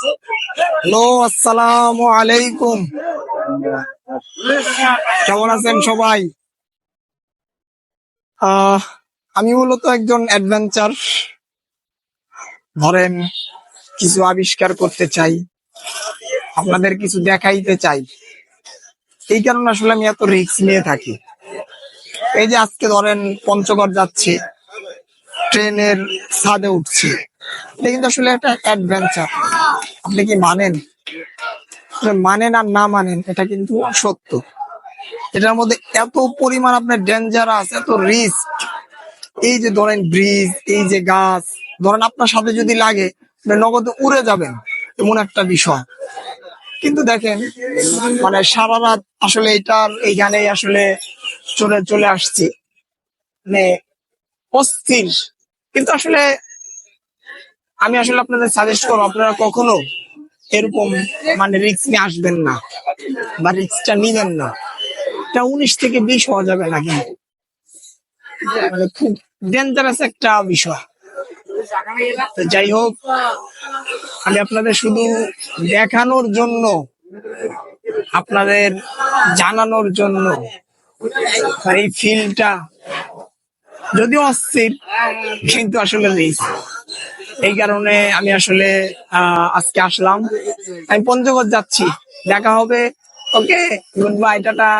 Hello, আসসালামু আলাইকুম। কেমন আছেন সবাই? আমি মূলত একজন অ্যাডভেঞ্চার, ধরেন কিছু আবিষ্কার করতে চাই, আপনাদের কিছু দেখাইতে চাই। এই কারণে আসলে আমি এত রিস্ক নিয়ে থাকি। এই যে আজকে ধরেন পঞ্চগড় যাচ্ছি, ট্রেনের ছাদে উঠছি, এটা কিন্তু আসলে একটা অ্যাডভেঞ্চার। আপনি কি মানেন? মানেন আর না মানেন, এটা কিন্তু সত্য। এটার মধ্যে এত পরিমাণ আপনার ডেঞ্জারাস, এত রিস্ক। এই যে ধরেন ব্রিজ, এই যে গাছ, ধরেন আপনার সাথে যদি লাগে আপনি নগদে উড়ে যাবেন, এমন একটা বিষয়। কিন্তু দেখেন, মানে সারা রাত আসলে এটার এইখানেই আসলে চলে চলে আসছি, মানে অস্থির। কিন্তু আসলে আমি আসলে আপনাদের সাজেস্ট করবো, আপনারা কখনো এরকম মানে রিস্ক নিয়ে আসবেন না, বা রিস্কটা নিবেন না। এটা 19 থেকে 20 হওয়া যাবে না, কিন্তু মানে খুব ডেঞ্জারাস একটা বিষয়। তো যাই হোক, আমি আপনাদের শুধু দেখানোর জন্য, আপনাদের জানানোর জন্য এই ফিল্ডটা যদিও অস্থির, কিন্তু আসলে রিস্ক। এই কারণে আমি আসলে আজকে আসলাম। আমি পঞ্চগড় যাচ্ছি, দেখা হবে। ওকে, গুড বাই, টাটা।